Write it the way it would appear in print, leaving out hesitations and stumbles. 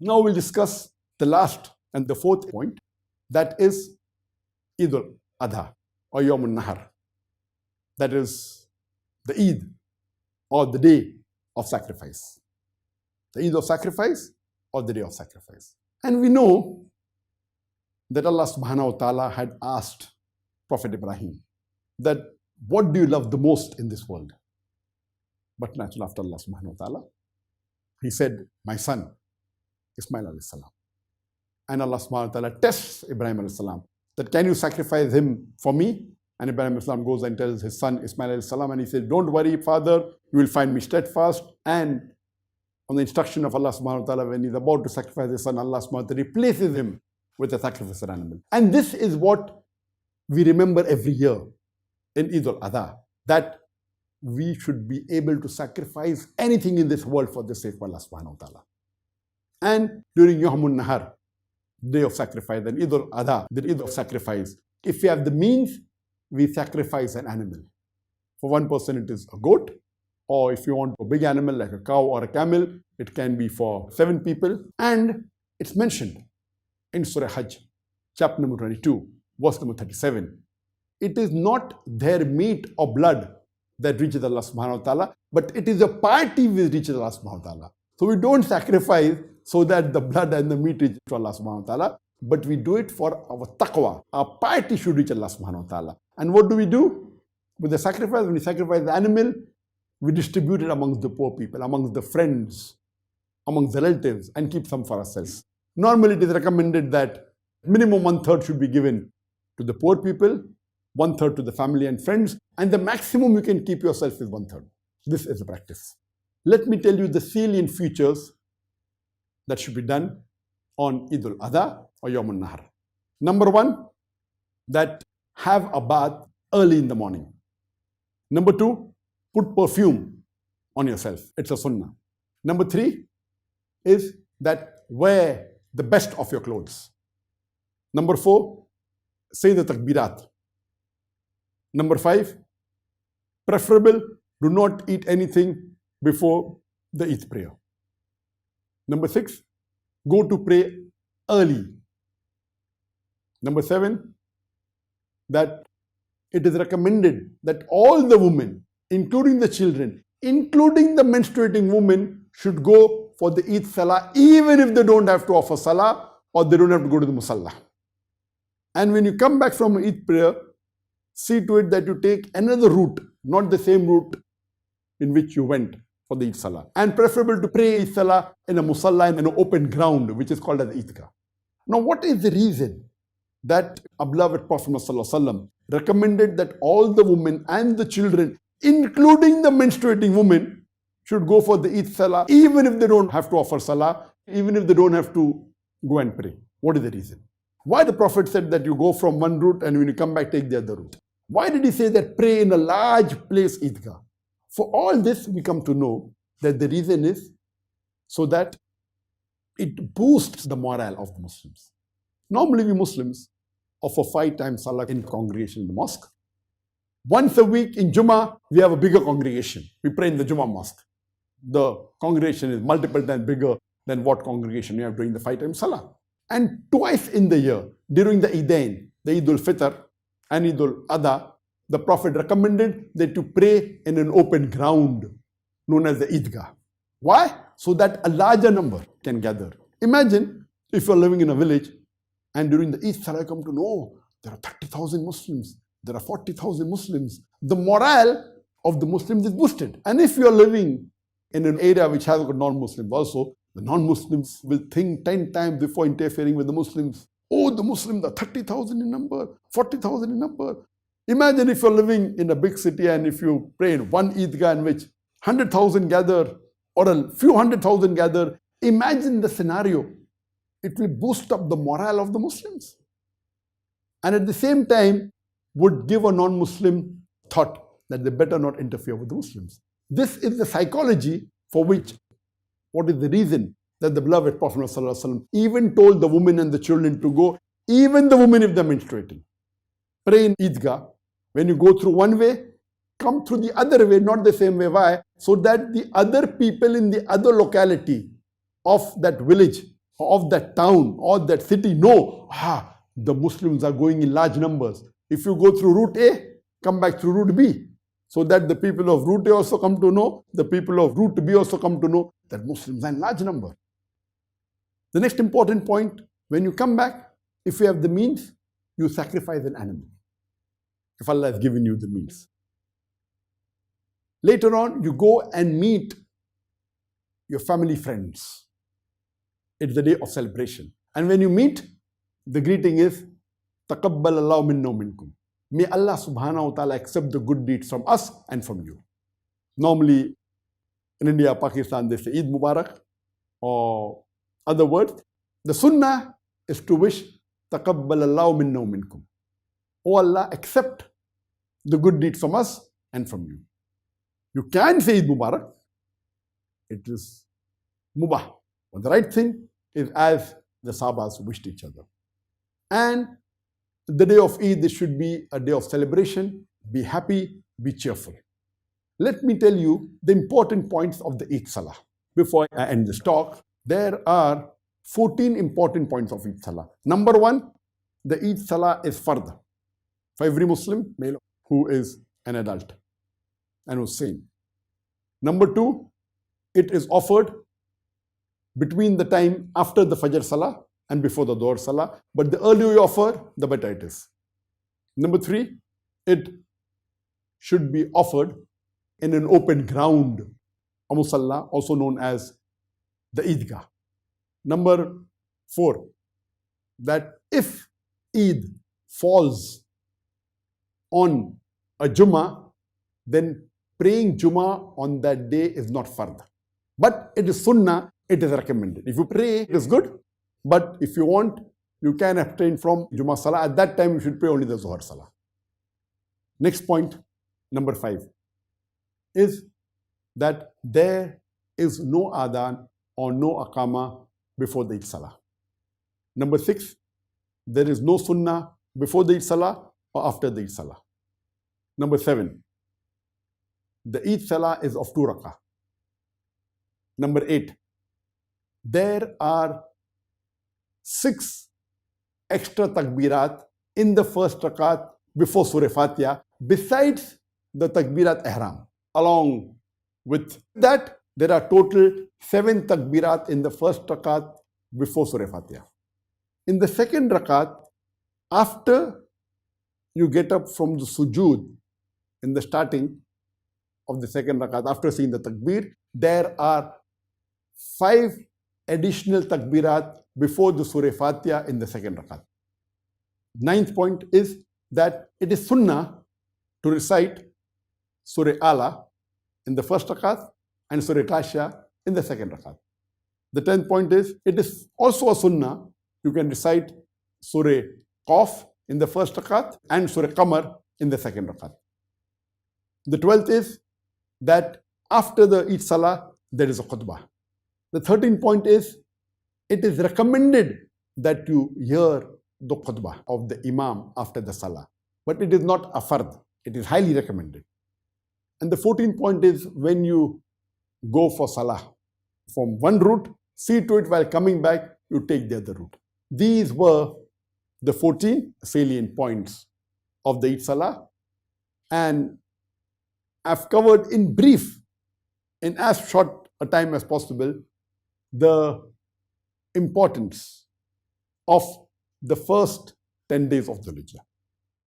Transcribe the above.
Now we'll discuss the last and the fourth point, that is Eid al-Adha or Yawm al-Nahar. That is the Eid or the day of sacrifice. The Eid of sacrifice or the day of sacrifice. And we know that Allah subhanahu wa ta'ala had asked Prophet Ibrahim that what do you love the most in this world? But naturally after Allah subhanahu wa ta'ala, he said, my son, Ismail alayhi salam. And Allah subhanahu wa ta'ala tests Ibrahim alayhi salam that can you sacrifice him for me? And Ibrahim alayhi salam goes and tells his son Ismail alayhi salam, and he says, don't worry, father, you will find me steadfast. And on the instruction of Allah subhanahu wa ta'ala, when he's about to sacrifice his son, Allah subhanahu wa ta'ala replaces him with a sacrificial animal. And this is what we remember every year in Eid al-Adha, that we should be able to sacrifice anything in this world for the sake of Allah subhanahu wa ta'ala. And during Yawm al-Nahar, day of sacrifice, and Eid al-Adha, the Eid of sacrifice, if we have the means, we sacrifice an animal. For one person it is a goat, or if you want a big animal like a cow or a camel, it can be for 7 people. And it's mentioned in Surah Hajj, chapter number 22, verse number 37. It is not their meat or blood that reaches Allah subhanahu wa ta'ala, but it is a piety which reaches Allah subhanahu wa ta'ala. So we don't sacrifice so that the blood and the meat reach to Allah subhanahu wa ta'ala, but we do it for our taqwa. Our piety should reach Allah subhanahu wa ta'ala. And what do we do with the sacrifice? When we sacrifice the animal, we distribute it amongst the poor people, amongst the friends, amongst the relatives, and keep some for ourselves. Normally it is recommended that minimum 1/3 should be given to the poor people, 1/3 to the family and friends, and the maximum you can keep yourself is 1/3. This is the practice. Let me tell you the salient features that should be done on Eid al-Adha or Yawm al-Nahar. Number 1, that have a bath early in the morning. Number 2, put perfume on yourself. It's a sunnah. Number 3 is that wear the best of your clothes. Number 4, say the takbirat. Number 5, preferable, do not eat anything before the Eid prayer. Number 6, go to pray early. Number 7, that it is recommended that all the women, including the children, including the menstruating women, should go for the Eid Salah, even if they don't have to offer Salah or they don't have to go to the Musalla. And when you come back from Eid prayer, see to it that you take another route, not the same route in which you went for the Eid Salah. And preferable to pray Eid Salah in a Musalla, in an open ground, which is called as Eidgah. Now, what is the reason that our beloved Prophet ﷺ recommended that all the women and the children, including the menstruating women, should go for the Eid Salah, even if they don't have to offer Salah, even if they don't have to go and pray? What is the reason? Why the Prophet said that you go from one route and when you come back, take the other route? Why did he say that pray in a large place, Eidgah? For all this, we come to know that the reason is so that it boosts the morale of the Muslims. Normally, we Muslims offer 5 times Salah in congregation in the mosque. Once a week in Jummah, we have a bigger congregation. We pray in the Jummah mosque. The congregation is multiple times bigger than what congregation we have during the 5 times Salah. And twice in the year, during the Eidain, the Eid al-Fitr and Eid al-Adha, the Prophet recommended that you pray in an open ground known as the Eidgah. Why? So that a larger number can gather. Imagine if you're living in a village and during the Eid Salah, you come to know there are 30,000 Muslims, there are 40,000 Muslims. The morale of the Muslims is boosted. And if you're living in an area which has got non-Muslims also, the non-Muslims will think 10 times before interfering with the Muslims. Oh, the Muslims are 30,000 in number, 40,000 in number. Imagine if you're living in a big city and if you pray in one Eidgah in which 100,000 gather or a few 100,000 gather. Imagine the scenario. It will boost up the morale of the Muslims. And at the same time, would give a non-Muslim thought that they better not interfere with the Muslims. This is the psychology for which, what is the reason that the beloved Prophet ﷺ even told the women and the children to go, even the women if they're menstruating. Pray in Eidgah. When you go through one way, come through the other way, not the same way. Why? So that the other people in the other locality of that village of that town or that city know, the Muslims are going in large numbers. If you go through route A, come back through route B. So that the people of route A also come to know, the people of route B also come to know that Muslims are in large number. The next important point, when you come back, if you have the means, you sacrifice an animal. If Allah has given you the means. Later on, you go and meet your family friends. It's the day of celebration. And when you meet, the greeting is, Taqabbal Allah minna minkum. May Allah subhanahu wa ta'ala accept the good deeds from us and from you. Normally, in India, Pakistan, they say Eid Mubarak or other words. The sunnah is to wish Taqabbal Allah minna minkum. Oh Allah, accept the good deeds from us and from you. You can say Eid Mubarak. It is mubah. But the right thing is as the Sahabas wished each other. And the day of Eid, this should be a day of celebration. Be happy, be cheerful. Let me tell you the important points of the Eid Salah. Before I end this talk, there are 14 important points of Eid Salah. Number one, the Eid Salah is fard for every Muslim male who is an adult and who's sane. Number two, it is offered between the time after the Fajr Salah and before the Dhuhr Salah. But the earlier you offer, the better it is. Number three, it should be offered in an open ground, a musalla, also known as the Eidgah. Number four, that if Eid falls on a Jummah, then praying Jummah on that day is not fard. But it is sunnah, it is recommended. If you pray, it is good. But if you want, you can abstain from Jummah Salah. At that time, you should pray only the Zuhr Salah. Next point, number 5, is that there is no adhan or no aqama before the Eid Salah. Number 6, there is no sunnah before the Eid Salah or after the Eid Salah. Number 7, the Eid Salah is of 2 rakah. Number 8, there are 6 extra takbirat in the first rakat before Surah Fatiha, besides the takbirat ihram. Along with that, there are total 7 takbirat in the first rakat before Surah Fatiha. In the second rakat, after you get up from the sujood in the starting of the second rakat, after seeing the takbir, there are 5 additional takbirat before the Surah Fatiha in the second rakat. 9th point is that it is sunnah to recite Surah Ala in the first rakat and Surah Ghashiyah in the second rakat. The 10th point is it is also a sunnah. You can recite Surah Qaf in the first rakat and Surah Qamar in the second rakat. The 12th is that after the Eid Salah, there is a khutbah. The 13th point is it is recommended that you hear the khutbah of the Imam after the Salah. But it is not a fard. It is highly recommended. And the 14th point is when you go for Salah from one route, see to it while coming back, you take the other route. These were the 14 salient points of the Eid Salah. And I've covered in brief, in as short a time as possible, the importance of the first 10 days of the Hijjah.